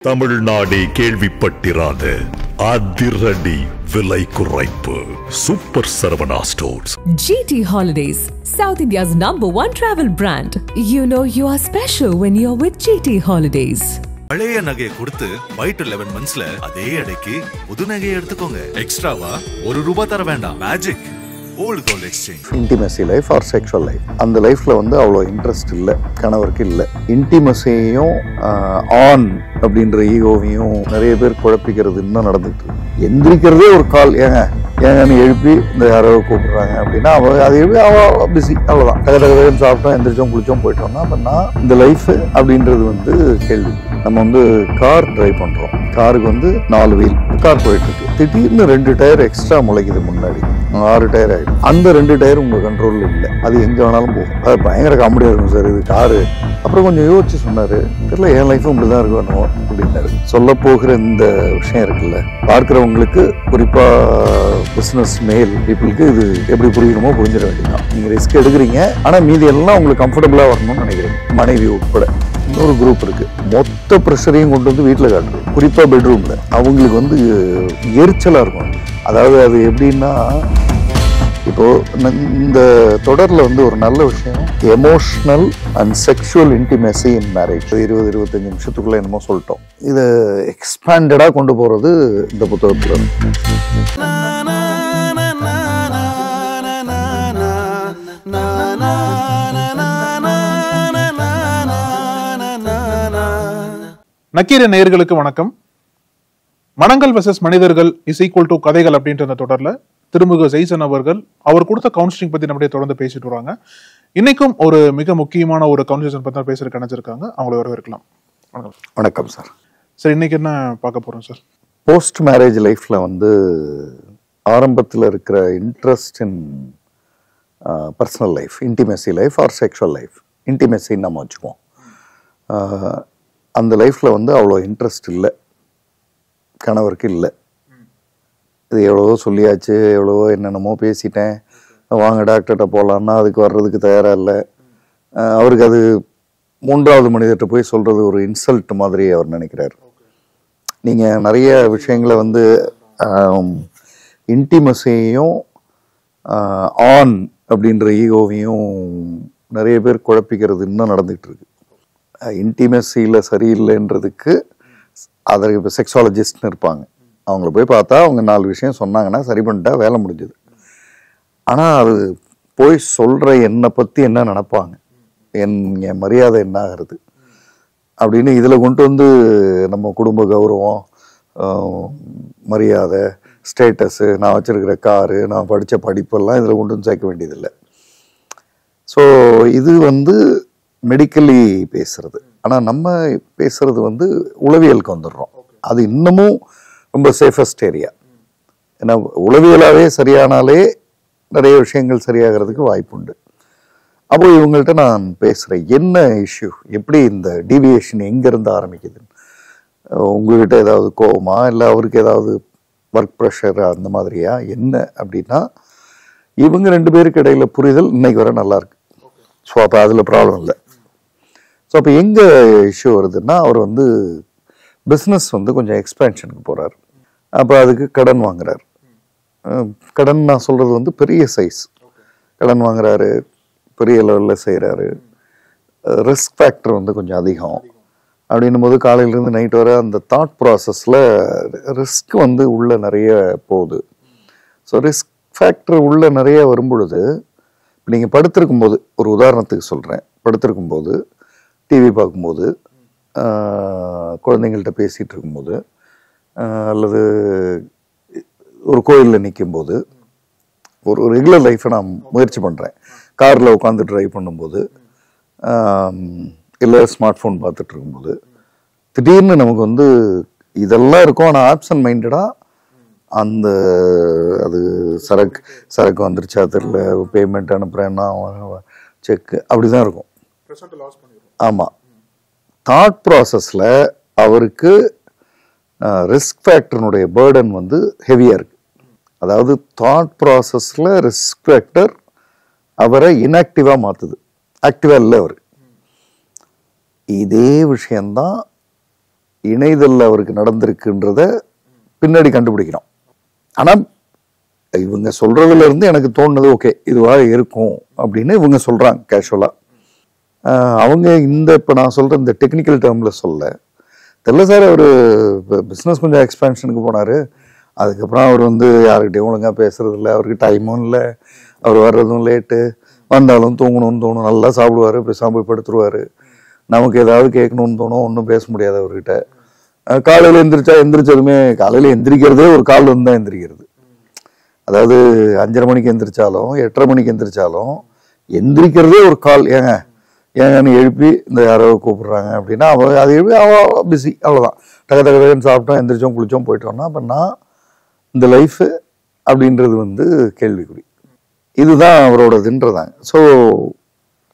தமிழ்நாடே கேள்விப்பட்டிராத அதிரடி விலை குறைப்பு super Saravana stores. GT Holidays, South India's #1 travel brand. You know you are special when you're with GT Holidays. பழைய நகையை கொடுத்து பை டு 11 monthsல அதே அடைக்கு புது நகையை எடுத்துக்கோங்க. எக்ஸ்ட்ராவா ₹1 தர வேண்டாம். Magic old gold exchange. Intimacy life or sexual life, அந்த லைஃப்ல அவ்வளோ இன்ட்ரெஸ்ட் இல்லை, கணவருக்கு இல்லை. இன்டிமசியையும் ஆன் அப்படின்ற ஈகோவையும் நிறைய பேர் குழப்பிக்கிறது இன்னும் நடந்துட்டு இருக்கு. எந்திரிக்கிறதே ஒரு கால், ஏங்கன்னு எழுப்பி இந்த யாரோ கூப்பிடுறாங்க அப்படின்னா அது எழுப்பி பிஸி, அவ்வளோதான். தகதகன்னு சாப்பிட்டோம், எந்திரிச்சோம், குளிச்சோம், போயிட்டோம்னா அப்படின்னா இந்த லைஃப் அப்படின்றது கேள்வி. நம்ம கார் டிரைவ் பண்றோம், காருக்கு 4 வீல், கார் போயிட்டு இருக்கு. திடீர்னு 2 டயர் எக்ஸ்ட்ரா முளைக்குது, முன்னாடி 6 டயர் ஆயிடும். அந்த 2 டயர் உங்க கண்ட்ரோல்ல இல்லை, அது எங்க வேணாலும் போகும். அது பயங்கர காமெடியா இருக்கும் சார் இது காரு. அப்புறம் கொஞ்சம் யோசிச்சு சொன்னாரு, தெரியல என் லைஃபும் இப்படிதான் இருக்கணும் அப்படின்னாரு. சொல்ல போகிற இந்த விஷயம் இருக்குல்ல, பார்க்கிறவங்களுக்கு குறிப்பா பிசினஸ் மேல் பீப்புளுக்கு இது எப்படி புரியணுமோ புரிஞ்சிட வேண்டியதான். நீங்க ரிஸ்க் எடுக்கிறீங்க, ஆனா மீதி எல்லாம் உங்களுக்கு கம்ஃபர்டபுளா வரணும்னு நினைக்கிறீங்க. மனைவி உட்பட இன்னொரு குரூப் இருக்கு, மொத்த ப்ரெஷரையும் கொண்டு வீட்டில் காட்டுறது, குறிப்பா பெட்ரூம்ல. அவங்களுக்கு எரிச்சலா இருக்கும். அதாவது அது எப்படின்னா, இப்போ இந்த தொடர்ல ஒரு நல்ல விஷயம், emotional and sexual intimacy in marriage. 20-25 நிமிஷத்துக்குள்ள என்னமோ சொல்லிட்டோம். இதை எக்ஸ்பேண்டடா கொண்டு போறது இந்த புத்தகத்துல. நக்கீர நேயர்களுக்கு வணக்கம். மனங்கள் வெர்சஸ் மனிதர்கள் இஸ் ஈக்குவல் டு கதைகள் அப்படின்ற அந்த தொடர்ல திருமுக ஜெய்சன் அவர்கள் அவர் கொடுத்த கவுன்சிலிங் பத்தி நம்மளே தொடர்ந்து பேசிட்டு வராங்க. இன்னைக்கும் ஒரு மிக முக்கியமான ஒரு கவுன்சிலிங் பத்தி பேசுறதுக்கு நினைச்சிருக்காங்க. அவங்களை வரவேற்கலாம். வணக்கம். வணக்கம் சார். சார், இன்னைக்கு என்ன பார்க்க போறோம் சார்? போஸ்ட் மேரேஜ் லைஃப்ல ஆரம்பத்தில் இருக்கிற interest in personal life, intimacy life or sexual life. இன்டிமேசின்னு நம்ம வச்சுக்குவோம். அந்த லைஃப்ல அவ்வளோ இன்ட்ரெஸ்ட் இல்லை, கணவருக்கு இல்லை. இது எவ்வளவோ சொல்லியாச்சு, எவ்வளவோ என்னென்னமோ பேசிட்டேன், வாங்க டாக்டர்கிட்ட போகலான்னா அதுக்கு வர்றதுக்கு தயாராக இல்லை. அவருக்கு அது 3வது மனிதர்கிட்ட போய் சொல்றது ஒரு இன்சல்ட் மாதிரி அவர் நினைக்கிறார். நீங்கள் நிறைய விஷயங்களை இன்டிமசியையும் ஆன் அப்படின்ற ஈகோவையும் நிறைய பேர் குழப்பிக்கிறது இன்னும் நடந்துகிட்டு இருக்கு. இன்டிமசியில் சரியில்லைன்றதுக்கு அதற்கு இப்போ செக்ஸாலஜிஸ்ட்னு இருப்பாங்க, அவங்கள போய் பார்த்தா அவங்க 4 விஷயம் சொன்னாங்கன்னா சரி பண்ணிட்டா வேலை முடிஞ்சுது. ஆனால் அது போய் சொல்கிற என்னை பற்றி என்ன நினைப்பாங்க, என் மரியாதை என்ன ஆகிறது அப்படின்னு இதில் கொண்டு நம்ம குடும்ப கௌரவம், மரியாதை, ஸ்டேட்டஸு, நான் வச்சுருக்கிற காரு, நான் படித்த படிப்பெல்லாம் இதில் கொண்டு சேர்க்க வேண்டியதில்லை. ஸோ இது மெடிக்கலி பேசுறது. ஆனால் நம்ம பேசுறது உளவியலுக்கு வந்துடுறோம். அது இன்னமும் ரொம்ப சேஃபஸ்ட் ஏரியா. ஏன்னா உளவியலாகவே சரியானாலே நிறைய விஷயங்கள் சரியாகிறதுக்கு வாய்ப்பு உண்டு. அப்போ இவங்கள்ட்ட நான் பேசுகிறேன், என்ன இஷ்யூ, எப்படி இந்த டீவியேஷன் எங்கேருந்து ஆரம்பிக்குது, உங்கள்கிட்ட ஏதாவது கோவமா, இல்லை அவருக்கு ஏதாவது ஒர்க் ப்ரெஷர் அந்த மாதிரியா என்ன அப்படின்னா, இவங்க 2 பேருக்கு இடையில புரிதல் இன்னைக்கு வர நல்லா இருக்கு. ஸோ அப்போ அதில் ப்ராப்ளம் இல்லை. ஸோ அப்போ எங்கே இஷ்யூ வருதுன்னா, அவர் பிஸ்னஸ் கொஞ்சம் எக்ஸ்பேன்ஷனுக்கு போகிறார். அப்போ அதுக்கு கடன் வாங்குறாரு. கடன் நான் சொல்கிறது பெரிய சைஸ் கடன் வாங்குறாரு, பெரிய லெவலில் செய்கிறாரு. ரிஸ்க் ஃபேக்டர் கொஞ்சம் அதிகம். அப்படின்னும் போது காலையிலேருந்து நைட் வர அந்த தாட் ப்ராசஸில் ரிஸ்க் உள்ள நிறைய போகுது. ஸோ ரிஸ்க் ஃபேக்டர் உள்ள நிறைய வரும்பொழுது, இப்போ நீங்கள் படுத்திருக்கும்போது, ஒரு உதாரணத்துக்கு சொல்கிறேன், படுத்திருக்கும்போது டிவி பார்க்கும்போது, குழந்தைங்கள்ட்ட பேசிகிட்டு இருக்கும்போது, அல்லது ஒரு கோயிலில் நிற்கும்போது, ஒரு ரெகுலர் லைஃப்பை நான் முயற்சி பண்ணுறேன். காரில் உட்காந்து ட்ரைவ் பண்ணும்போது, இல்லை ஸ்மார்ட் ஃபோன் பார்த்துட்டு இருக்கும்போது, திடீர்னு நமக்கு இதெல்லாம் இருக்கும். ஆனால் ஆப்சன்ட் மைண்டடாக அது சரக்கு வந்துருச்சா தெரியல, பேமெண்ட் அனுப்புகிறேன்னா செக்கு, அப்படி தான் இருக்கும். ஆமாம், தாட் ப்ராசஸில் அவருக்கு ரிஸ்க் ஃபேக்டர்னுடைய பேர்டன் ஹெவியாக இருக்குது. அதாவது தாட் ப்ராசஸில் ரிஸ்க் ஃபேக்டர் அவரை இன்ஆக்டிவாக மாற்றுது, ஆக்டிவாக இல்லை அவர். இதே விஷயந்தான் இணையதல்ல அவருக்கு நடந்திருக்குன்றத பின்னாடி கண்டுபிடிக்கிறோம். ஆனால் இவங்க சொல்றதுல இருந்து எனக்கு தோணுது ஓகே இதுவா இருக்கும் அப்படின்னு இவங்க சொல்றாங்க கேஷுவலா. அவங்க இப்போ நான் சொல்ற இந்த டெக்னிக்கல் டேர்ம்ல சொல்ல தெரியல சார். அவர் பிஸ்னஸ் கொஞ்சம் எக்ஸ்பேன்ஷனுக்கு போனார். அதுக்கப்புறம் அவர் யாருக்கிட்டையும் ஒழுங்காக பேசுறது இல்லை, அவருக்கு டைமும் இல்லை, அவர் வர்றதும் லேட்டு, வந்தாலும் தூங்கணும்னு தோணும், நல்லா சாப்பிடுவார், பேசாமல் போய் படுத்துருவார். நமக்கு ஏதாவது கேட்கணும்னு தோணும், ஒன்றும் பேச முடியாது அவர்கிட்ட. காலையில் எந்திரிச்சதுமே காலையில் எந்திரிக்கிறதே ஒரு கால் தான் எந்திரிக்கிறது. அதாவது 5:30 மணிக்கு எந்திரிச்சாலும் 8:30 மணிக்கு எந்திரிச்சாலும் எந்திரிக்கிறதே ஒரு கால். ஏங்கன்னு எழுப்பி இந்த யாரோ கூப்பிடுறாங்க அப்படின்னா அதை எழுப்பி பிஸி, அவ்வளோதான். டக்கு சாப்பிட்டோம், எந்திரிச்சோம், குளிச்சோம், போயிட்டோம்னா அப்போ நான் இந்த லைஃபு அப்படின்றது கேள்விக்குறி. இதுதான் அவரோடதுன்றதாங்க. ஸோ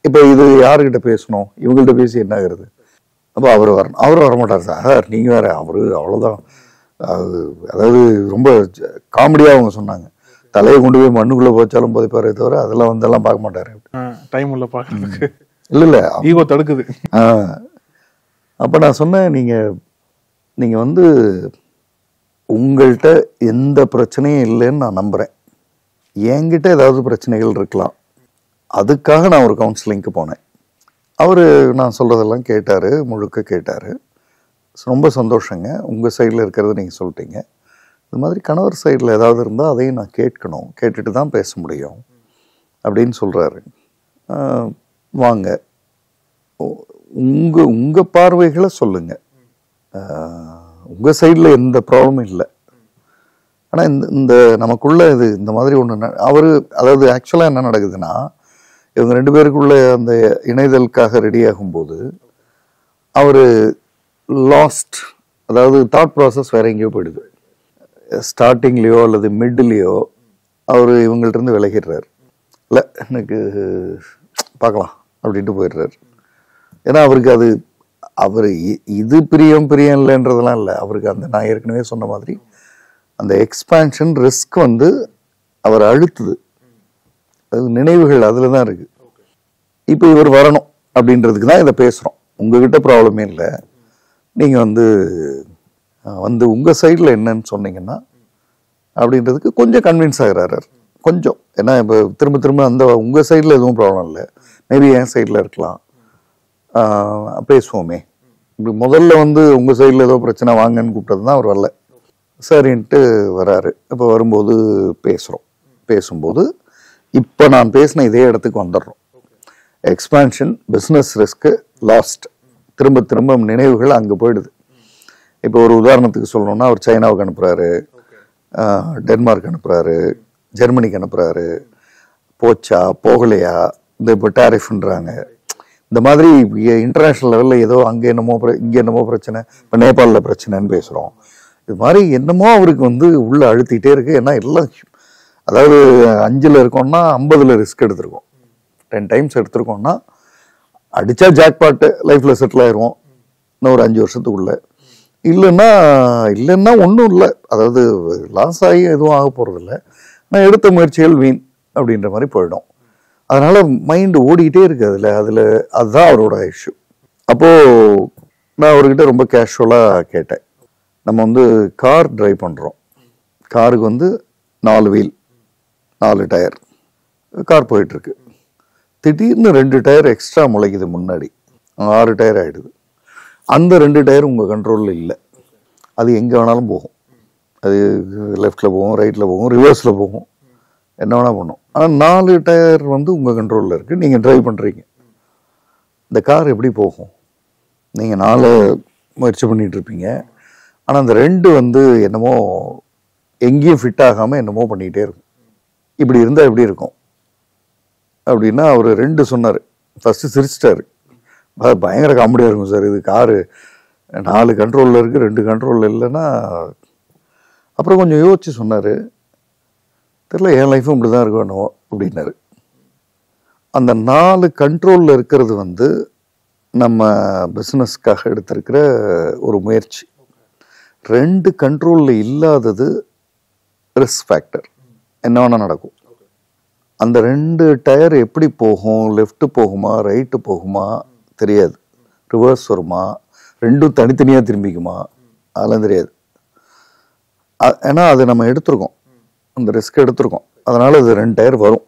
இப்போ இது யாருக்கிட்ட பேசணும், இவங்கள்ட்ட பேசி என்ன ஆகுறது? அப்போ அவர் வரணும். அவர் வரமாட்டார் சார், நீங்கள் வேற. அவர் அவ்வளோதான். அதாவது ரொம்ப காமெடியாக அவங்க சொன்னாங்க, தலையை கொண்டு போய் மண்ணுக்குள்ளே போச்சாலும் போதைப்பாரே தவிர அதெல்லாம் பார்க்க மாட்டார். டைம் உள்ள பார்க்கறதுக்கு இல்லை ஈகோ தடுக்குது. அப்போ நான் சொன்னேன், நீங்கள் உங்கள்கிட்ட எந்த பிரச்சனையும் இல்லைன்னு நான் நம்புகிறேன். என்கிட்ட ஏதாவது பிரச்சனைகள் இருக்கலாம், அதுக்காக நான் ஒரு கவுன்சிலிங்க்கு போனேன். அவர் நான் சொல்கிறதெல்லாம் கேட்டார், முழுக்க கேட்டார். ரொம்ப சந்தோஷங்க, உங்கள் சைடில் இருக்கிறத நீங்கள் சொல்லிட்டீங்க. இது மாதிரி கணவர் சைடில் ஏதாவது இருந்தால் அதையும் நான் கேட்கணும், கேட்டுட்டு தான் பேச முடியும் அப்படின்னு சொல்கிறாரு. வாங்க, உங்கள் பார்வைகளை சொல்லுங்கள், உங்கள் சைடில் எந்த ப்ராப்ளமும் இல்லை. ஆனால் இந்த நமக்குள்ள இது இந்த மாதிரி ஒன்று அவர் அதாவது ஆக்சுவலாக என்ன நடக்குதுன்னா, இவங்க 2 பேருக்குள்ள அந்த இணைதலுக்காக ரெடி ஆகும்போது அவர் லாஸ்ட், அதாவது தாட் ப்ராசஸ் வேற எங்கேயோ போயிடுது. ஸ்டார்டிங்லேயோ அல்லது மிட்லேயோ அவர் இவங்கள்ட்ட விலகிடுறாரு. இல்லை எனக்கு பார்க்கலாம் அப்படின்ட்டு போயிடுறாரு. ஏன்னா அவருக்கு அது அவர் இது பிரியம் இல்லைன்றதெல்லாம் இல்லை. அவருக்கு நான் ஏற்கனவே சொன்ன மாதிரி அந்த எக்ஸ்பான்ஷன் ரிஸ்க் அவர் அழுத்துது. அது நினைவுகள் அதில் தான் இருக்கு. இப்போ இவர் வரணும் அப்படின்றதுக்கு தான் இதை பேசுகிறோம். உங்ககிட்ட ப்ராப்ளமே இல்லை, நீங்கள் உங்கள் சைடில் என்னன்னு சொன்னீங்கன்னா அப்படின்றதுக்கு கொஞ்சம் கன்வின்ஸ் ஆகிறாரு கொஞ்சம். ஏன்னா இப்போ திரும்ப அந்த உங்கள் சைடில் எதுவும் ப்ராப்ளம் இல்லை, மேபி என் சைடில் இருக்கலாம், பேசுவோமே. இப்படி முதல்ல உங்கள் சைடில் ஏதோ பிரச்சனை வாங்கன்னு கூப்பிட்டது தான் அவர் வரல. சரின்ட்டு வராரு. இப்போ வரும்போது பேசும்போது இப்போ நான் பேசின இதே இடத்துக்கு வந்துடுறோம். எக்ஸ்பான்ஷன், பிஸ்னஸ் ரிஸ்க்கு, லாஸ்ட், திரும்ப நினைவுகள் அங்கே போயிடுது. இப்போ ஒரு உதாரணத்துக்கு சொல்லணும்னா, அவர் சைனாவுக்கு அனுப்புகிறாரு, டென்மார்க் அனுப்புகிறாரு, ஜெர்மனிக்கு அனுப்புகிறாரு. போச்சா போகலையா, இந்த இப்போ டேரிஃப்ன்றாங்க. இந்த மாதிரி இன்டர்நேஷ்னல் லெவலில் ஏதோ அங்கே என்னமோ இங்கே என்னமோ பிரச்சனை, இப்போ நேபாளில் பிரச்சனைன்னு பேசுகிறோம். இது மாதிரி என்னமோ அவருக்கு உள்ள அழுத்திட்டே இருக்கு. ஏன்னா எல்லாம் அதாவது 5ல் இருக்கோம்னா 50ல் ரிஸ்க் எடுத்திருக்கோம், 10 டைம்ஸ் எடுத்திருக்கோம்னா அடித்தா ஜாக்பாட்டு, லைஃப்பில் செட்டில் ஆயிடுவோம் இன்னும் ஒரு 5 வருஷத்துக்குள்ள. இல்லைன்னா ஒன்றும் இல்லை, அதாவது லாஸ் ஆகி எதுவும் ஆக போகிறதில்ல, நான் எடுத்த முயற்சிகள் வீண் அப்படின்ற மாதிரி போயிடும். அதனால மைண்டு ஓடிக்கிட்டே இருக்கு அதில். அதுதான் அவரோட இஷ்யூ. அப்போது நான் அவர்கிட்ட ரொம்ப கேஷுவலாக கேட்டேன். நம்ம கார் டிரைவ் பண்ணுறோம், காருக்கு 4 வீல் 4 டயர், கார் போயிட்டுருக்கு. திடீர்னு 2 டயர் எக்ஸ்ட்ரா முளைக்குது, முன்னாடி 6 டயர் ஆகிடுது. அந்த 2 டயர் உங்கள் கண்ட்ரோலில் இல்லை, அது எங்கே வேணாலும் போகும். அது லெஃப்டில் போகும், ரைட்டில் போகும், ரிவர்ஸில் போகும், என்ன வேணால் பண்ணும். ஆனால் 4 டயர் உங்கள் கண்ட்ரோலில் இருக்குது, நீங்கள் டிரைவ் பண்ணுறீங்க. இந்த கார் எப்படி போகும்? நீங்கள் 4 முயற்சி பண்ணிகிட்ருப்பீங்க, ஆனால் அந்த 2 என்னமோ எங்கேயும் ஃபிட் ஆகாமல் என்னமோ பண்ணிக்கிட்டே இருக்கும். இப்படி இருந்தால் எப்படி இருக்கும் அப்படின்னா அவர் 2 சொன்னார். ஃபஸ்ட்டு சிரிச்சிட்டாரு, பயங்கர காமெடியாக இருக்கும் சார், இது காரு 4 கண்ட்ரோலில் இருக்குது, 2 கண்ட்ரோலில் இல்லைன்னா. அப்புறம் கொஞ்சம் யோசிச்சு சொன்னார், தெரியல என் லைஃப்பும் இப்படி தான் இருக்கும் என்னவோ அப்படின்னாரு. அந்த 4 கண்ட்ரோலில் இருக்கிறது நம்ம பிஸ்னஸ்க்காக எடுத்திருக்கிற ஒரு முயற்சி. 2 கண்ட்ரோலில் இல்லாதது ரிஸ்க் ஃபேக்டர், என்ன வேணால் நடக்கும். அந்த 2 டயர் எப்படி போகும், லெஃப்ட் போகுமா ரைட்டு போகுமா தெரியாது, ரிவர்ஸ் வருமா, ரெண்டும் தனித்தனியாக திரும்பிக்குமா, அதெல்லாம் தெரியாது. ஏன்னா அது நம்ம எடுத்திருக்கோம், அந்த ரிஸ்க் எடுத்திருக்கோம், அதனால அது 2 டயர் வரும்.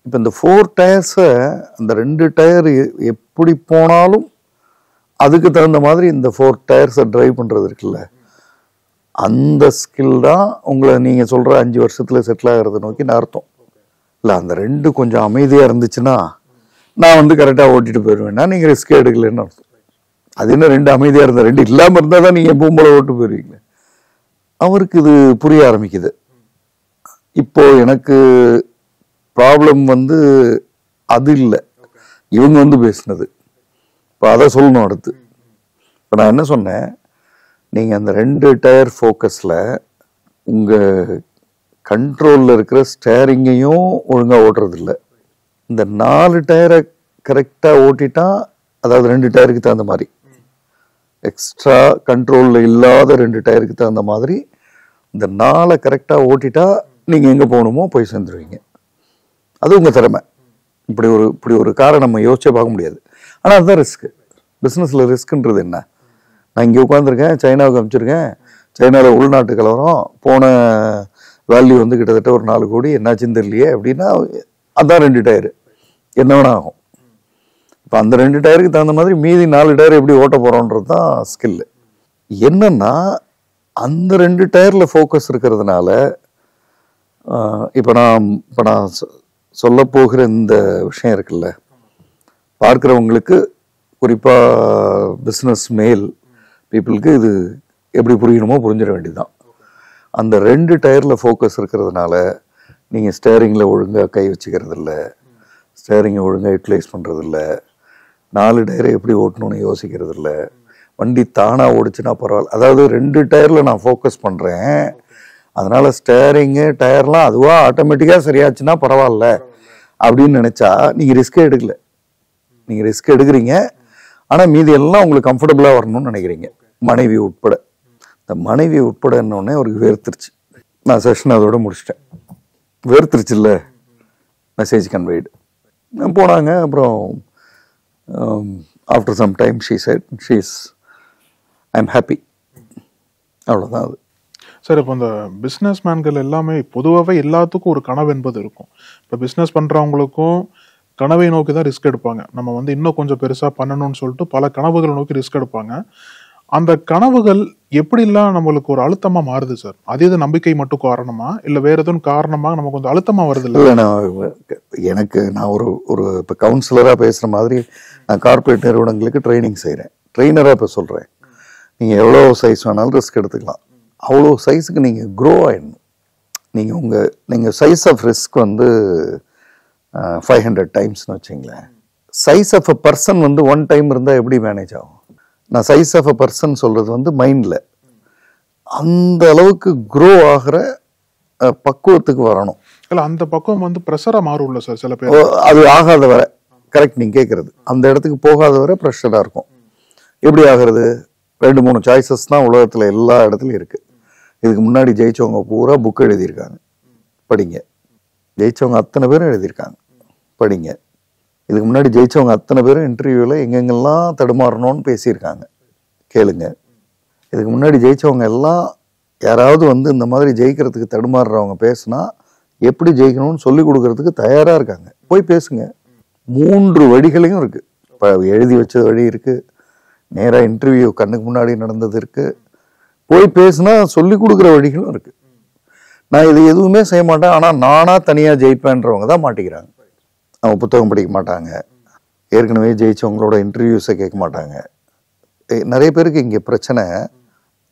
இப்போ இந்த 4 டயர்ஸை அந்த 2 டயர் எப்படி போனாலும் அதுக்கு தகுந்த மாதிரி இந்த 4 டயர்ஸை டிரைவ் பண்ணுறது இருக்குல்ல, அந்த ஸ்கில் தான் உங்களை நீங்கள் சொல்கிற 5 வருஷத்தில் செட்டில் ஆகிறத நோக்கி அர்த்தம். இல்லை அந்த 2 கொஞ்சம் அமைதியாக இருந்துச்சுன்னா நான் வந்து கரெக்டாக ஓட்டிட்டு போயிடுவேன்னா நீங்கள் ரிஸ்கே எடுக்கலன்னு அர்த்தம். அது என்ன 2 அமைதியாக இருந்தால், 2 இல்லாமல் இருந்தால் தான் நீங்கள் பூம்போல ஓட்டு போயிருவீங்களே. அவருக்கு இது புரிய ஆரம்பிக்குது. இப்போ எனக்கு ப்ராப்ளம் வந்து அது இல்லை, இவங்க வந்து பேசினது. இப்போ அதை சொல்லணும் அடுத்து. இப்போ நான் என்ன சொன்னேன், நீங்கள் அந்த 2 டயர் ஃபோக்கஸில் உங்கள் கண்ட்ரோலில் இருக்கிற ஸ்டேரிங்கையும் ஒழுங்காக ஓட்டுறதில்ல. இந்த 4 டயரை கரெக்டாக ஓட்டிட்டா, அதாவது 2 டயருக்கு தகுந்த மாதிரி எக்ஸ்ட்ரா கண்ட்ரோலில் இல்லாத 2 டயருக்கு தகுந்த மாதிரி இந்த 4 கரெக்டாக ஓட்டிட்டா நீங்கள் எங்கே போகணுமோ போய் சேர்ந்துருவீங்க. அது உங்கள் திறமை. இப்படி ஒரு காரை நம்ம யோசிச்சே பார்க்க முடியாது. ஆனால் அதுதான் ரிஸ்க்கு. பிஸ்னஸில் ரிஸ்க்குன்றது என்ன? நான் இங்கே உட்காந்துருக்கேன், சைனாவுக்கு அனுப்பிச்சிருக்கேன், சைனாவில் உள்நாட்டு கலவரம், போன வேல்யூ வந்து கிட்டத்தட்ட ஒரு 4 கோடி, என்னாச்சுன்னு தெரியலையே அப்படின்னா அதுதான் 2 டயரு, என்ன வேணா ஆகும். இப்போ அந்த 2 டயருக்கு தகுந்த மாதிரி மீதி 4 டயர் எப்படி ஓட்ட போகிறோன்றது தான் ஸ்கில்லு. என்னன்னா அந்த 2 டயரில் ஃபோக்கஸ் இருக்கிறதுனால இப்போ நான் சொல்ல போகிற இந்த விஷயம் இருக்குல்ல, பார்க்குறவங்களுக்கு குறிப்பாக பிஸ்னஸ் மேல் பீப்புளுக்கு இது எப்படி புரியணுமோ புரிஞ்சிட வேண்டியதுதான். அந்த 2 டயரில் ஃபோக்கஸ் இருக்கிறதுனால நீங்கள் ஸ்டேரிங்கில் ஒழுங்காக கை வச்சுக்கிறது இல்லை, ஸ்டேரிங்கை ஒழுங்காக யூட்டிலைஸ் பண்ணுறதில்ல, 4 டயரை எப்படி ஓட்டணும்னு யோசிக்கிறது இல்லை, வண்டி தானாக ஓடிச்சுன்னா பரவாயில்ல. அதாவது 2 டயரில் நான் ஃபோக்கஸ் பண்ணுறேன், அதனால ஸ்டேரிங்கு டயர்லாம் அதுவாக ஆட்டோமேட்டிக்காக சரியாச்சுன்னா பரவாயில்ல அப்படின்னு நினச்சா நீங்கள் ரிஸ்கே எடுக்கல. நீங்கள் ரிஸ்க் எடுக்கிறீங்க, ஆனால் மீதி எல்லாம் உங்களுக்கு கம்ஃபர்டபுளாக வரணும்னு நினைக்கிறீங்க, மனைவி உட்பட. இந்த மனைவி உட்படன்னொடனே அவருக்கு வேர்த்துருச்சு. நான் செஷன் அதோட முடிச்சிட்டேன். வேர்த்துருச்சு இல்லை, மெசேஜ் கன்வேய்டு. போனாங்க. அப்புறம் after some time she said I am happy. அவ்வளோதான் அது. சார், இப்போ இந்த பிஸ்னஸ் மேன்கள் எல்லாமே பொதுவாகவே எல்லாத்துக்கும் ஒரு கனவு என்பது இருக்கும். இப்போ பிஸ்னஸ் பண்ணுறவங்களுக்கும் கனவை நோக்கி தான் ரிஸ்க் எடுப்பாங்க. நம்ம வந்து இன்னும் கொஞ்சம் பெருசாக பண்ணணும்னு சொல்லிட்டு பல கனவுகளை நோக்கி ரிஸ்க் எடுப்பாங்க. அந்த கனவுகள் எப்படிலாம் நம்மளுக்கு ஒரு அழுத்தமாக மாறுது சார்? அது எது நம்பிக்கை மட்டும் காரணமா, இல்லை வேற எதுவும் காரணமாக நமக்கு கொஞ்சம் அழுத்தமாக வருது? இல்லை, நான் ஒரு இப்போ கவுன்சிலராக பேசுகிற மாதிரி நான் கார்பரேட் நிறுவனங்களுக்கு ட்ரைனிங் செய்கிறேன். ட்ரெயினராக இப்போ சொல்கிறேன், நீங்கள் எவ்வளோ சைஸ் வேணாலும் ரிஸ்க் எடுத்துக்கலாம். அவ்வளோ சைஸுக்கு நீங்கள் க்ரோ ஆகிடணும். நீங்கள் சைஸ் ஆஃப் ரிஸ்க் வந்து 500 டைம்ஸ்னு வச்சிங்களேன். சைஸ் ஆஃப் அ பர்சன் வந்து 1 டைம் இருந்தால் எப்படி மேனேஜ் ஆகும்? நான் சைஸ் ஆஃப் அ பர்சன் சொல்கிறது வந்து மைண்டில் அந்த அளவுக்கு க்ரோ ஆகிற பக்குவத்துக்கு வரணும். இல்லை, அந்த பக்குவம் வந்து ப்ரெஷராக மாறும்ல சார் சில பேர். அது ஆகாத வரை, கரெக்ட் நீங்கள் கேட்குறது, அந்த இடத்துக்கு போகாத வரை ப்ரெஷராக இருக்கும். எப்படி ஆகிறது? 2-3 சாய்ஸஸ் தான் உலகத்தில் எல்லா இடத்துலையும் இருக்குது. இதுக்கு முன்னாடி ஜெயிச்சவங்க பூரா புக் எழுதியிருக்காங்க, படிங்க. ஜெயிச்சவங்க அத்தனை பேரும் எழுதியிருக்காங்க, படிங்க. இதுக்கு முன்னாடி ஜெயிச்சவங்க அத்தனை பேரும் இன்டர்வியூவில் எங்கெங்கெல்லாம் தடுமாறணும்னு பேசியிருக்காங்க, கேளுங்க. இதுக்கு முன்னாடி ஜெயிச்சவங்க எல்லாம் யாராவது வந்து இந்த மாதிரி ஜெயிக்கிறதுக்கு தடுமாறுறவங்க பேசுனா எப்படி ஜெயிக்கணும்னு சொல்லி கொடுக்கறதுக்கு தயாராக இருக்காங்க, போய் பேசுங்க. 3 வழிகளையும் இருக்குது. இப்போ எழுதி வச்ச வழி இருக்குது, நேராக இன்டர்வியூ கண்ணுக்கு முன்னாடி நடந்தது இருக்குது, போய் பேசுனா சொல்லி கொடுக்குற வழிகளும் இருக்குது. நான் இது எதுவுமே செய்ய மாட்டேன், ஆனால் நானாக தனியாக ஜெயிப்பேன்றவங்க தான் மாட்டிக்கிறாங்க. அவங்க புத்தகம் படிக்க மாட்டாங்க, ஏற்கனவே ஜெயிச்சவங்களோட இன்டர்வியூஸை கேட்க மாட்டாங்க. நிறைய பேருக்கு இங்கே பிரச்சனை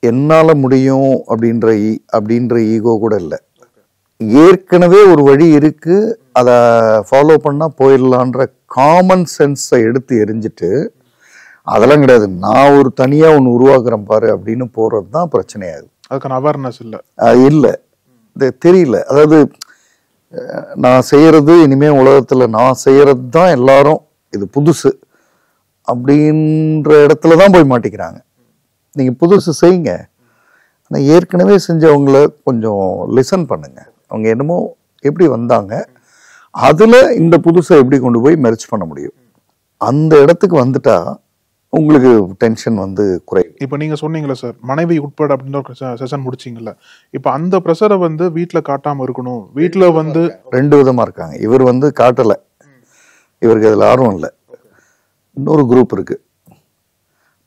என்னால் முடியும் அப்படின்ற ஈகோ கூட இல்லை. ஏற்கனவே ஒரு வழி இருக்குது, அதை ஃபாலோ பண்ணால் போயிடலான்ற காமன் சென்ஸை எடுத்து எரிஞ்சிட்டு அதெல்லாம் கிடையாது, நான் ஒரு தனியாக ஒன்று உருவாக்குறேன் பாரு அப்படின்னு போகிறது தான் பிரச்சனையாகுது. அதுக்கான அவேர்னஸ் இல்லை, இல்லை, தெரியல. அதாவது நான் செய்கிறது இனிமேல் உலகத்தில் நான் செய்கிறது தான் எல்லாரும், இது புதுசு அப்படின்ற இடத்துல தான் போய் மாட்டிக்கிறாங்க. நீங்கள் புதுசு செய்யுங்க, ஆனால் ஏற்கனவே செஞ்சவங்கள கொஞ்சம் லிசன் பண்ணுங்க. அவங்க என்னமோ எப்படி வந்தாங்க, அதில் இந்த புதுசை எப்படி கொண்டு போய் மெர்ஜ் பண்ண முடியும், அந்த இடத்துக்கு வந்துட்டா உங்களுக்கு டென்ஷன் வந்து குறையும். இப்ப நீங்க சொன்னீங்களா சார், மனைவி உட்பட அப்படின்ற ஒரு செஷன் முடிச்சிங்கல்ல, இப்ப அந்த ப்ரெஷரை வந்து வீட்டுல காட்டாம இருக்கணும். வீட்டுல வந்து 2 விதமா இருக்காங்க. இவர் வந்து காட்டல, இவருக்கு அதுல ஆர்வம் இல்லை. இன்னொரு குரூப் இருக்கு,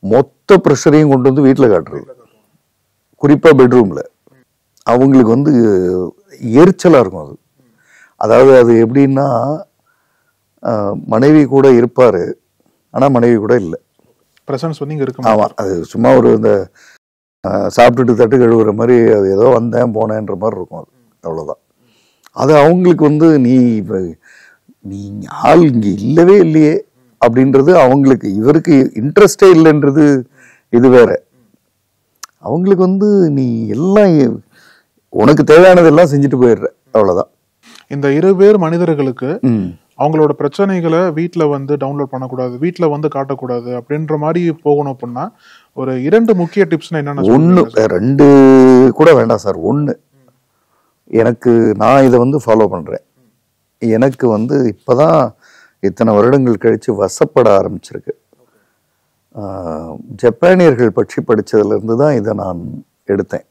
மொத்த ப்ரெஷரையும் கொண்டு வந்து வீட்டுல காட்டுறது, குறிப்பா பெட்ரூம்ல. அவங்களுக்கு வந்து எரிச்சலா இருக்கும் அது. அதாவது அது எப்படின்னா, மனைவி கூட இருப்பாரு, ஆனா மனைவி கூட இல்லை. பிரசன்ஸ் வந்து இங்க இருக்கு. ஆமா, அது சும்மா ஒரு இந்த சாப்பிட்டுட்டு தட்டு கழுவுற மாதிரி, அது ஏதோ வந்தேன் போனேன்ற மாதிரி இருக்கும். அது அவ்வளவுதான். அது அவங்களுக்கு வந்து நீ ஆள் இங்க இல்லவே இல்லையே அப்படின்றது அவங்களுக்கு. இவருக்கு இன்ட்ரெஸ்டே இல்லைன்றது இது வேற. அவங்களுக்கு வந்து நீ எல்லாம் உனக்கு தேவையானதெல்லாம் செஞ்சுட்டு போயிடுற, அவ்வளவுதான். இந்த 2 பேர் மனிதர்களுக்கு அவங்களோட பிரச்சனைகளை வீட்டுல வந்து டவுன்லோட் பண்ணக்கூடாது, வீட்டுல வந்து காட்டக்கூடாது அப்படின்ற மாதிரி போகணும் அப்படின்னா ஒரு 2 முக்கிய டிப்ஸ் என்னன்னா? 1 2 கூட வேண்டாம் சார். 1 எனக்கு, நான் இதை வந்து ஃபாலோ பண்றேன். எனக்கு வந்து இப்பதான் இத்தனை வருடங்கள் கழிச்சு வசப்பட ஆரம்பிச்சிருக்கு. ஜப்பானியர்கள் பற்றி படிச்சதுல இருந்து தான் இதை நான் எடுத்தேன்.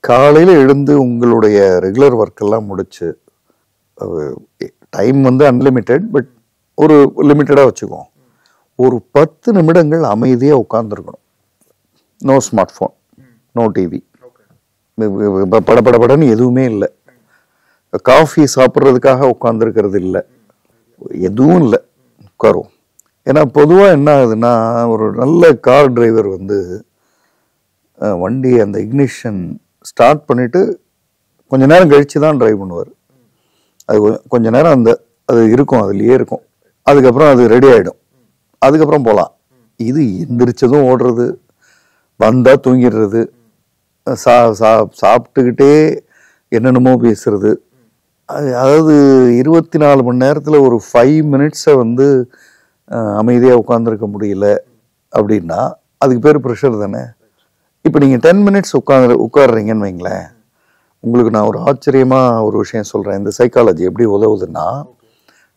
காலையில எழுந்து உங்களுடைய ரெகுலர் ஒர்க் எல்லாம் முடிச்சு, டைம் வந்து அன்லிமிட்டெட், பட் ஒரு லிமிட்டடா வச்சுக்குவோம். ஒரு 10 நிமிடங்கள் அமைதியா உட்கார்ந்துருக்கணும். No smartphone, no TV, படபடன்னு எதுவுமே இல்லை. காஃபி சாப்பிட்றதுக்காக உட்கார்ந்துருக்கிறது இல்லை, எதுவும் இல்லை, உட்காரும். ஏன்னா பொதுவாக என்ன ஆகுதுன்னா, ஒரு நல்ல கார் டிரைவர் வந்து வண்டி அந்த இக்னிஷன் ஸ்டார்ட் பண்ணிட்டு கொஞ்ச நேரம் கழிச்சு தான் டிரைவ் பண்ணுவார். அது கொஞ்ச நேரம் அது இருக்கும், அதுலயே இருக்கும். அதுக்கப்புறம் அது ரெடி ஆயிடும், அதுக்கப்புறம் போகலாம். இது எந்திரிச்சதும் ஓடுறது, வந்தா தூங்கிடுறது, சாப்பிட்டுக்கிட்டே என்னென்னமோ பேசுறது. அதாவது 24 மணி நேரத்தில் ஒரு 5 மினிட்ஸை வந்து அமைதியாக உட்காந்துருக்க முடியல அப்படின்னா அதுக்கு பேர் ப்ரெஷர் தானே. இப்போ நீங்கள் 10 மினிட்ஸ் உட்காடுறீங்கன்னு வைங்களேன், உங்களுக்கு நான் ஒரு ஆச்சரியமாக ஒரு விஷயம் சொல்கிறேன். இந்த சைக்காலஜி எப்படி உதவுதுன்னா,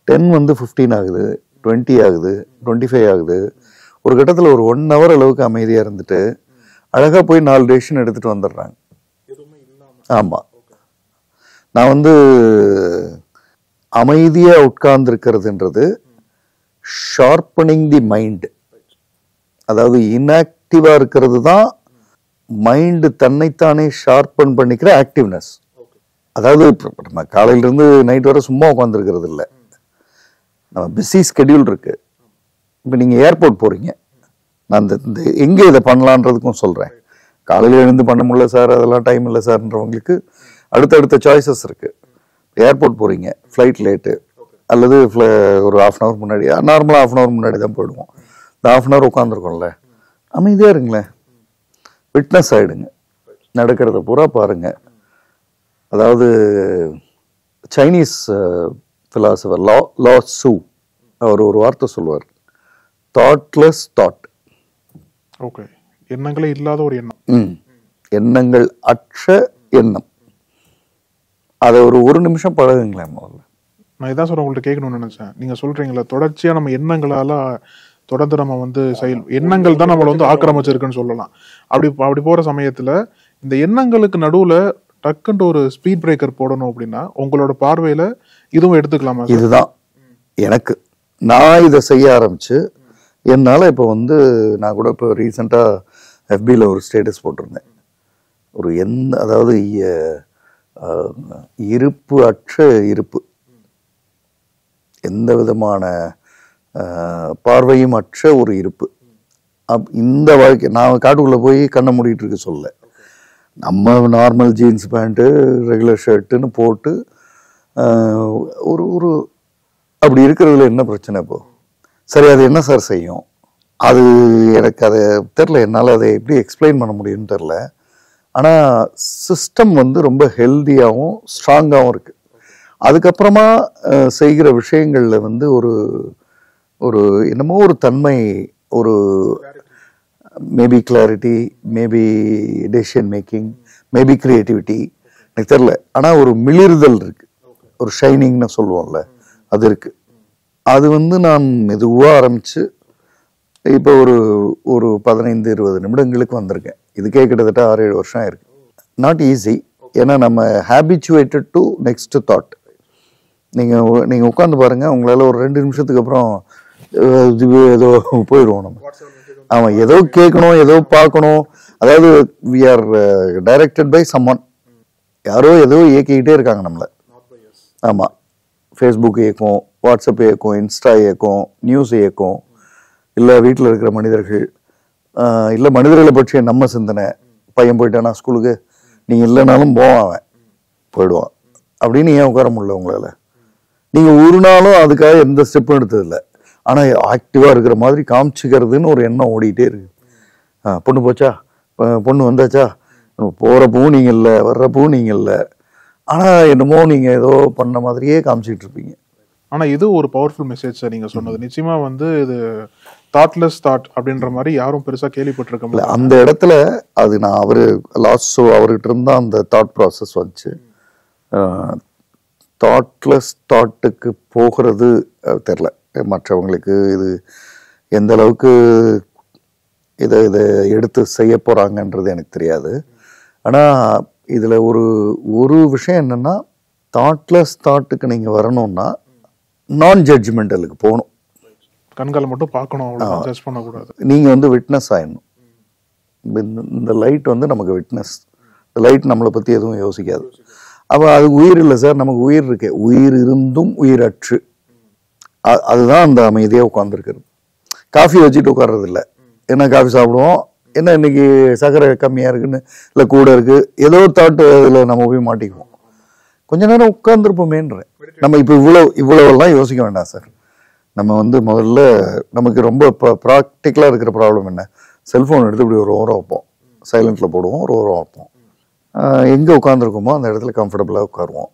10 வந்து 15 ஆகுது, 20 ஆகுது, 25 ஆகுது. ஒரு கட்டத்தில் ஒரு 1 hour அளவுக்கு அமைதியாக இருந்துட்டு அழகாக போய் 4 டெசிஷன் எடுத்துகிட்டு வந்துடுறாங்க. ஆமாம், நான் வந்து அமைதியாக உட்கார்ந்துருக்கிறதுன்றது ஷார்ப்பனிங் தி மைண்ட். அதாவது இன்ஆக்டிவா இருக்கிறது தான் மைண்டு தன்னைத்தானே ஷார்ப்பன் பண்ணிக்கிற ஆக்டிவ்னஸ். அதாவது நம்ம காலையிலிருந்து நைட் வரை சும்மா உட்காந்துருக்கிறது இல்லை, நம்ம பிஸி ஸ்கெடியூல் இருக்கு. இப்போ நீங்கள் ஏர்போர்ட் போறீங்க, நான் இந்த எங்கே இதை பண்ணலான்றதுக்கும் சொல்கிறேன். காலையில் எழுந்து பண்ண முடியல சார், அதெல்லாம் டைம் இல்லை சார்ன்றவங்களுக்கு அடுத்தடுத்த சாய்ஸஸ் இருக்கு. ஏர்போர்ட் போறீங்க, ஃப்ளைட் லேட்டு, அல்லது ஒரு 1/2 hour முன்னாடி, நார்மலாக 1/2 hour முன்னாடி தான் போயிடுவோம். இந்த 1/2 hour உட்காந்துருக்கோம்ல, அமைதியாக இருங்களேன், விட்னஸ் ஆயிடுங்க, நடக்கிறத பூரா பாருங்க. அதாவது சைனீஸ் பிலாசபர் லா சூ அவர் ஒரு வார்த்தை சொல்லுவார், தாட்லெஸ் தாட். ஓகே, எண்ணங்களே இல்லாத ஒரு எண்ணம், எண்ணங்கள் அற்ற எண்ணம். அதை ஒரு நிமிஷம் பழகுங்களேன் முதல்ல. நான் இதான் சார் உங்கள்கிட்ட கேட்கணும்னு நினைச்சேன். நீங்க சொல்றீங்களா, தொடர்ச்சியா நம்ம எண்ணங்களால தொடர்ந்து நம்ம வந்து எண்ணங்கள் தான் நம்மளை வந்து ஆக்கிரமிச்சிருக்குன்னு சொல்லலாம். அப்படி போற சமயத்துல இந்த எண்ணங்களுக்கு நடுவுல டக்குன்னு ஒரு ஸ்பீட் பிரேக்கர் போடணும் அப்படின்னா உங்களோட பார்வையில இதுவும் எடுத்துக்கலாமா? இதுதான் எனக்கு, நான் இதை செய்ய ஆரம்பிச்சு என்னால இப்போ வந்து, நான் கூட இப்போ ரீசெண்டா FB-ல ஒரு ஸ்டேட்டஸ் போட்டிருந்தேன். ஒரு அதாவது இருப்பு அற்ற இருப்பு, எந்த விதமான பார்வையும் அற்ற ஒரு இருப்பு. இந்த வாழ்க்கை நான் காட்டுக்குள்ள போய் கண்ணை மூடிட்டு இருக்க சொல்ல, நம்ம நார்மல் ஜீன்ஸ் பேண்ட்டு ரெகுலர் ஷர்ட்டுன்னு போட்டு ஒரு அப்படி இருக்கிறதுல என்ன பிரச்சனை? இப்போ சரி, அது என்ன சார் செய்யும்? அது எனக்கு அதை தெரில, என்னால் அதை எப்படி எக்ஸ்பிளைன் பண்ண முடியும்னு தெரில. ஆனால் சிஸ்டம் வந்து ரொம்ப ஹெல்தியாகவும் ஸ்ட்ராங்காகவும் இருக்குது. அதுக்கப்புறமா செய்கிற விஷயங்களில் வந்து ஒரு என்னமோ ஒரு தன்மை, ஒரு maybe clarity, maybe decision making, maybe creativity, எனக்கு தெரில. ஆனால் ஒரு மிளிர்தல் இருக்கு, ஒரு ஷைனிங்னு சொல்லுவோம்ல, அது இருக்கு. அது வந்து நான் மெதுவாக ஆரம்பித்து இப்போ ஒரு 15-20 நிமிடங்களுக்கு வந்திருக்கேன். இதுக்கே கிட்டத்தட்ட 6-7 வருஷம் ஆயிருக்கு. Not easy. ஏன்னா நம்ம ஹேபிச்சுவேட்டட் டு நெக்ஸ்ட் தாட். நீங்கள் உட்காந்து பாருங்கள், உங்களால் ஒரு 2 நிமிஷத்துக்கு அப்புறம் ஏதோ போயிடுவோம் நம்ம. ஆமாம், ஏதோ கேட்கணும், ஏதோ பார்க்கணும். அதாவது we are directed by someone. யாரோ ஏதோ இயக்கிக்கிட்டே இருக்காங்க நம்மளை. ஆமாம், ஃபேஸ்புக் இயக்கும், வாட்ஸ்அப் இயக்கும், இன்ஸ்டா இயக்கும், நியூஸ் இயக்கும், இல்லை வீட்டில் இருக்கிற மனிதர்கள், இல்லை மனிதர்களை பற்றிய நம்ம சிந்தனை. பையன் போயிட்டானா ஸ்கூலுக்கு, நீங்கள் இல்லைனாலும் போவான், போயிடுவான் அப்படின்னு ஏன் உட்கார முடியல உங்களால்? நீங்கள் ஒரு நாளும் அதுக்காக எந்த ஸ்டெப்பும் எடுத்ததில்லை. ஆனால் ஆக்டிவாக இருக்கிற மாதிரி காமிச்சிக்கிறதுன்னு ஒரு எண்ணம் ஓடிக்கிட்டே இருக்கு. பொண்ணு போச்சா, பொண்ணு வந்தாச்சா, போகிறப்பவும் நீங்கள் இல்லை, வர்றப்பவும் நீங்கள் இல்லை. ஆனால் என்னமோ நீங்கள் ஏதோ பண்ண மாதிரியே காமிச்சிட்டு இருப்பீங்க. ஆனால் இது ஒரு பவர்ஃபுல் மெசேஜ் சார் நீங்கள் சொன்னது. நிச்சயமாக வந்து இது தாட்லெஸ் தாட் அப்படின்ற மாதிரி யாரும் பெருசாக கேள்விப்பட்டிருக்க முடியல. அந்த இடத்துல அது நான் அவர்கிட்ட இருந்தா அந்த தாட் ப்ராசஸ் வந்துச்சு. தாட்லெஸ் தாட்டுக்கு போகிறது தெரில மற்றவங்களுக்கு. இது எந்த அளவுக்கு இதை எடுத்து செய்ய போகிறாங்கன்றது எனக்கு தெரியாது. ஆனால் இதில் ஒரு விஷயம் என்னென்னா, தாட்லெஸ் தாட்டுக்கு நீங்கள் வரணும்னா நான் ஜட்ஜ்மெண்டலுக்கு போகணும். கண்களை மட்டும் பார்க்கணும், ஜட்ஜ் பண்ணக்கூடாது. நீங்கள் வந்து விட்னஸ் ஆயிடணும். இந்த லைட் வந்து நமக்கு விட்னஸ். இந்த லைட் நம்மளை பற்றி எதுவும் யோசிக்காது. அப்போ அது உயிர் இல்லை சார், நமக்கு உயிர் இருக்கு. உயிர் இருந்தும் உயிரற்று. அதுதான் அந்த அமைதியாக உட்காந்துருக்கிறது. காஃபி வச்சுட்டு உட்கார்றது இல்லை. என்ன காஃபி சாப்பிடுவோம், என்ன இன்னைக்கு சர்க்கரை கம்மியாக இருக்குன்னு, இல்லை கூட இருக்குது, ஏதோ தாட்டு அதில் நம்ம போய் மாட்டிக்குவோம். கொஞ்ச நேரம் உட்காந்துருப்போமேன்றேன். நம்ம இப்போ இவ்வளோலாம் யோசிக்க வேண்டாம் சார். நம்ம வந்து முதல்ல நமக்கு ரொம்ப ப்ராக்டிக்கலாக இருக்கிற ப்ராப்ளம் என்ன, செல்ஃபோன் எடுத்து இப்படி ஒரு ஓரம் வைப்போம், சைலண்டில் போடுவோம், ஒரு ஓரம் வைப்போம். எங்கே உட்காந்துருக்கோமோ அந்த இடத்துல கம்ஃபர்டபுளாக உட்காருவோம்.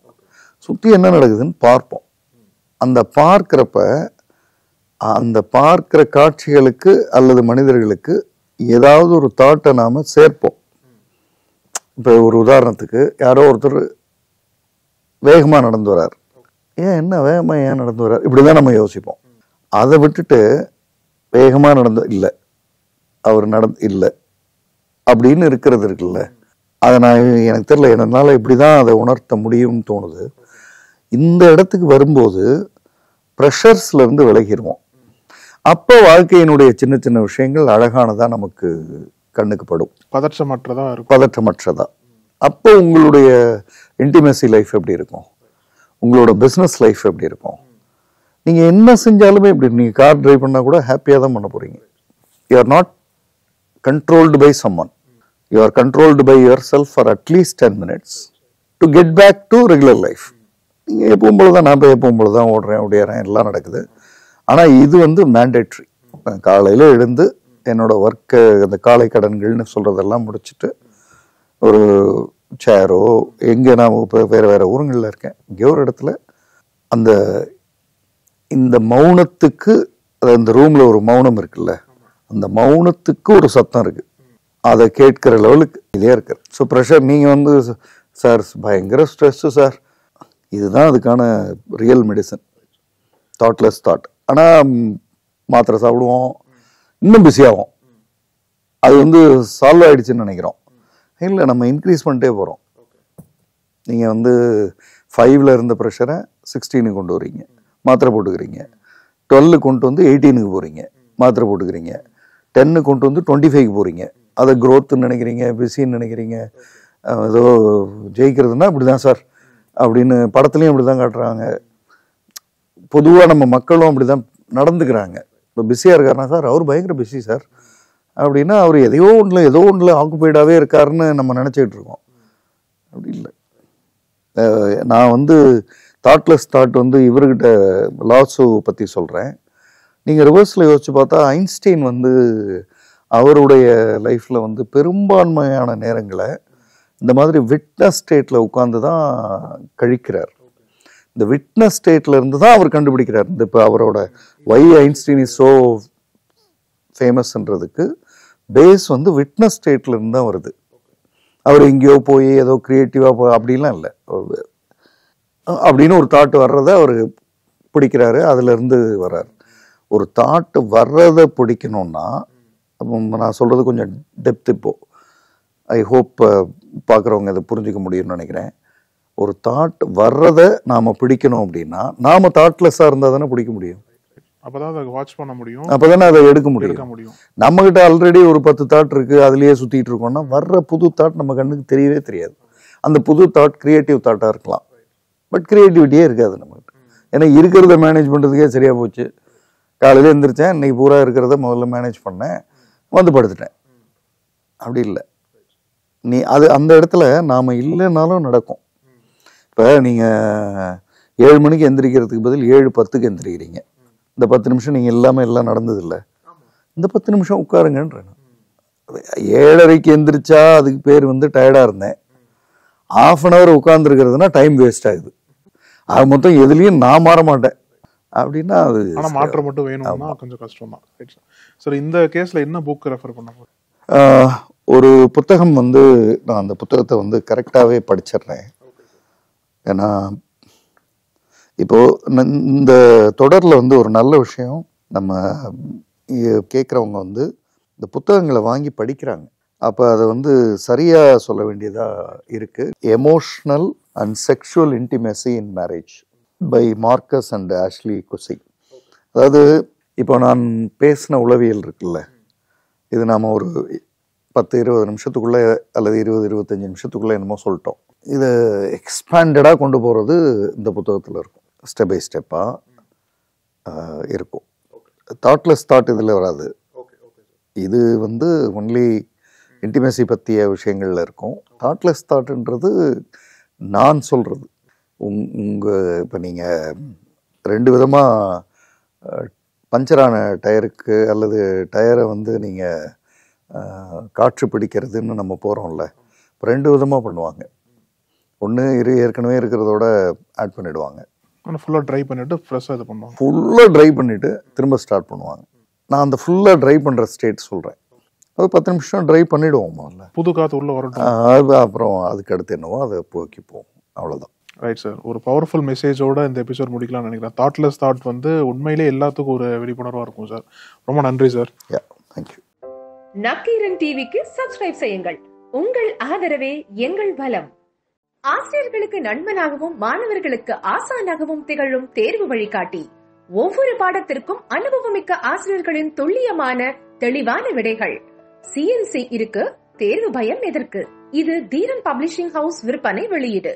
சுற்றி என்ன நடக்குதுன்னு பார்ப்போம். அந்த பார்க்கிற காட்சிகளுக்கு அல்லது மனிதர்களுக்கு ஏதாவது ஒரு தாட்டை நாம் சேர்ப்போம். இப்போ ஒரு உதாரணத்துக்கு, யாரோ ஒருத்தர் வேகமாக நடந்து வர்றார். என்ன வேகமாக ஏன் நடந்து வர்றார், இப்படிதான் நம்ம யோசிப்போம். அதை விட்டுட்டு வேகமாக இல்லை அவர் இல்லை அப்படின்னு இருக்கிறது இருக்குல்ல, அதை எனக்கு தெரியல, என்னால் இப்படிதான் அதை உணர்த்த முடியும்னு தோணுது. இந்த இடத்துக்கு வரும்போது ப்ரெஷர்ஸ்ல இருந்து விலகிடுவோம். அப்போ வாழ்க்கையினுடைய சின்ன சின்ன விஷயங்கள் அழகானதா நமக்கு கண்ணுக்கு படும். பதற்றமற்றதா. அப்போ உங்களுடைய இன்டிமேசி லைஃப் எப்படி இருக்கும், உங்களோட பிஸ்னஸ் லைஃப் எப்படி இருக்கும். நீங்க என்ன செஞ்சாலுமே இப்படி, நீங்க கார் டிரைவ் பண்ணா கூட ஹாப்பியா தான் பண்ண போறீங்க. You are not controlled by someone. You are controlled by yourself for at least 10 minutes to get back to regular life. நீங்கள் எப்பவும் போல தான், நான் இப்போ எப்பவும் போல தான் ஓடுறேன், ஓடிறேன், எல்லாம் நடக்குது. ஆனால் இது வந்து மேண்டேட்ரி. காலையில் எழுந்து என்னோட ஒர்க்கை, அந்த காலை கடன்கள்னு சொல்கிறதெல்லாம் முடிச்சுட்டு ஒரு சேரோ, எங்கே நான் இப்போ வேறு ஊருங்களில் இருக்கேன், இங்கே ஒரு இடத்துல இந்த மௌனத்துக்கு, அந்த ரூமில் ஒரு மௌனம் இருக்குல்ல, அந்த மௌனத்துக்கு ஒரு சத்தம் இருக்குது. அதை கேட்கிற லெவலுக்கு இதே இருக்கு. ஸோ ப்ரெஷர், நீங்கள் வந்து சார் பயங்கர ஸ்ட்ரெஸ்ஸு சார், இதுதான் அதுக்கான ரியல் மெடிசன், தாட்லெஸ் தாட். ஆனால் மாத்திரை சாப்பிடுவோம், இன்னும் பிஸியாகும். அது வந்து சால்வ் ஆகிடுச்சுன்னு நினைக்கிறோம். இல்லை, நம்ம இன்க்ரீஸ் பண்ணிட்டே போகிறோம். நீங்கள் வந்து 5ல் இருந்த ப்ரெஷரை 16 கொண்டு வரீங்க, மாத்திரை போட்டுக்கிறீங்க. 12 கொண்டு வந்து 18 போகிறீங்க, மாத்திரை போட்டுக்கிறீங்க. 10 கொண்டு வந்து 25 போகிறீங்க. அதை க்ரோத்துன்னு நினைக்கிறீங்க, பிஸின்னு நினைக்கிறீங்க. ஏதோ ஜெயிக்கிறதுனா இப்படி தான் சார் அப்படின்னு படத்துலையும் அப்படி தான் காட்டுறாங்க. பொதுவாக நம்ம மக்களும் அப்படி தான் நடந்துக்கிறாங்க. இப்போ பிஸியாக இருக்காருனா, சார் அவர் பயங்கர பிஸி சார் அப்படின்னா, அவர் ஏதோ ஒன்றில் ஆக்குபைடாகவே இருக்காருன்னு நம்ம நினச்சிக்கிட்டு இருக்கோம். அப்படி இல்லை. நான் வந்து தாட்லெஸ் தாட் வந்து இவர்கிட்ட லாசோ பற்றி சொல்கிறேன். நீங்கள் ரிவர்ஸில் யோசிச்சு பார்த்தா, ஐன்ஸ்டைன் வந்து அவருடைய லைஃப்பில் வந்து பெரும்பான்மையான நேரங்களை இந்த மாதிரி விட்னஸ் ஸ்டேட்டில் உட்காந்து தான் கழிக்கிறார். இந்த விட்னஸ் ஸ்டேட்டில் இருந்து தான் அவர் கண்டுபிடிக்கிறார். இந்த இப்போ அவரோட வை ஐன்ஸ்டைன் இஸ் ஸோ ஃபேமஸ்ன்றதுக்கு பேஸ் வந்து விட்னஸ் ஸ்டேட்டில் இருந்து தான் வருது. அவர் எங்கேயோ போய் ஏதோ க்ரியேட்டிவாக அப்படிலாம் இல்லை, அப்படின்னு ஒரு தாட் வர்றதை அவர் பிடிக்கிறாரு, அதுலேருந்து வர்றார். ஒரு தாட் வர்றதை பிடிக்கணும்னா, நான் சொல்றது கொஞ்சம் டெப்த். இப்போ ஐ ஹோப் பார்க்குறவங்க இதை புரிஞ்சுக்க முடியும்னு நினைக்கிறேன். ஒரு தாட் வர்றதை நாம பிடிக்கணும் அப்படின்னா, நாம தாட்லெஸ்ஸாக இருந்தால் தானே பிடிக்க முடியும். அப்பதான் அதை வாட்ச் பண்ண முடியும், அப்பதானே அதை எடுக்க முடியும். நம்ம கிட்ட ஆல்ரெடி ஒரு 10 தாட் இருக்கு, அதுலயே சுத்திட்டு இருக்கோம்னா வர்ற புது தாட் நம்ம கண்ணுக்கு தெரியவே தெரியாது. அந்த புது தாட் கிரியேட்டிவ் தாட்டா இருக்கலாம், பட் கிரியேட்டிவிட்டியே இருக்காது நம்மகிட்ட. ஏன்னா இருக்கிறத மேனேஜ் பண்றதுக்கே சரியா போச்சு. காலையில எந்திரிச்சேன், இன்னைக்கு பூரா இருக்கிறத முதல்ல மேனேஜ் பண்ணேன், வந்து படுத்துட்டேன். அப்படி இல்லை. நீ அது அந்த இடத்துல நாம இல்லைன்னாலும் நடக்கும். இப்போ நீங்க 7 மணிக்கு எந்திரிக்கிறதுக்கு பதில் 7:10க்கு எந்திரிக்கிறீங்க. இந்த 10 நிமிஷம் நீங்க எல்லாம் நடந்தது இல்லை. இந்த 10 நிமிஷம் உட்காருங்கன்ற. 7:30க்கு எந்திரிச்சா அதுக்கு பேர் வந்து டயர்டா இருந்தேன். 1/2 hour உட்கார்ந்துருக்கிறதுனா டைம் வேஸ்ட் ஆகுது. அது மொத்தம் எதுலயும் நான் மாற மாட்டேன் அப்படின்னா அது மாற்றம் மட்டும் வேணும்னா கொஞ்சம் கஷ்டம் தான். சரி, இந்த கேஸ்ல என்ன புக் ரெஃபர் பண்ண போறேன்? ஒரு புத்தகம் வந்து நான் அந்த புத்தகத்தை வந்து கரெக்டாகவே படிச்சிடுறேன். ஏன்னா இப்போ இந்த தொடரில் வந்து ஒரு நல்ல விஷயம், நம்ம கேட்குறவங்க வந்து இந்த புத்தகங்களை வாங்கி படிக்கிறாங்க. அப்போ அதை வந்து சரியாக சொல்ல வேண்டியதாக இருக்குது. Emotional and sexual intimacy in marriage by Marcus and Ashley Kusi. அதாவது இப்போ நான் பேசின உளவியல் இருக்குல்ல, இது நாம் ஒரு 10-20 நிமிஷத்துக்குள்ளே அல்லது 20-25 நிமிஷத்துக்குள்ளே என்னமோ சொல்லிட்டோம். இதை எக்ஸ்பேண்டடாக கொண்டு போகிறது இந்த புத்தகத்தில் இருக்கும். ஸ்டெப் பை ஸ்டெப்பாக இருக்கும். தாட்லெஸ் தாட் இதில் வராது. இது வந்து ஒன்லி இன்டிமேசி பற்றிய விஷயங்கள்ல இருக்கும். தாட்லெஸ் தாட்ன்றது நான் சொல்கிறது. இப்போ நீங்கள் 2 விதமாக பஞ்சரான டயருக்கு அல்லது டயரை வந்து நீங்கள் காற்று பிடிக்கிறதுன்னு நம்ம போகிறோம்ல, 2 விதமாக பண்ணுவாங்க. ஒன்று ஏற்கனவே இருக்கிறதோட ஆட் பண்ணிடுவாங்க, ஃபுல்லாக ட்ரை பண்ணிட்டு ஃப்ரெஷ்ஷாக இது பண்ணுவாங்க. ஃபுல்லாக ட்ரை பண்ணிவிட்டு திரும்ப ஸ்டார்ட் பண்ணுவாங்க. நான் அந்த ஃபுல்லாக ட்ரை பண்ணுற ஸ்டேட் சொல்கிறேன். அது 10 நிமிஷம் ட்ரை பண்ணிவிடுவோம் முதல்ல, புது காற்று உள்ளே வரட்டும். அப்புறம் அதுக்கு அடுத்து என்னவோ அதை போக்கிப்போம், அவ்வளோதான். ரைட் சார், ஒரு பவர்ஃபுல் மெசேஜோட இந்த எபிசோட் முடிக்கலாம்னு நினைக்கிறேன். தாட்லெஸ் தாட் வந்து உண்மையிலே எல்லாத்துக்கும் ஒரு விழிப்புணர்வாக இருக்கும் சார். ரொம்ப நன்றி சார். தேங்க்யூ. நக்கீரன் டிவிக்கு சப்ஸ்கிரைப் செய்யுங்கள். உங்கள் ஆதரவே எங்கள் பலம். ஆசிரியர்களுக்கு நண்பனாகவும் மாணவர்களுக்கு ஆசானாகவும் திகழும் தேர்வு வழிகாட்டி. ஒவ்வொரு பாடத்திற்கும் அனுபவமிக்க ஆசிரியர்களின் துல்லியமான தெளிவான விடைகள். CNC இருக்கு, தேர்வு பயம் எதற்கு? இது தீரன் பப்ளிஷிங் ஹவுஸ் விற்பனை வெளியீடு.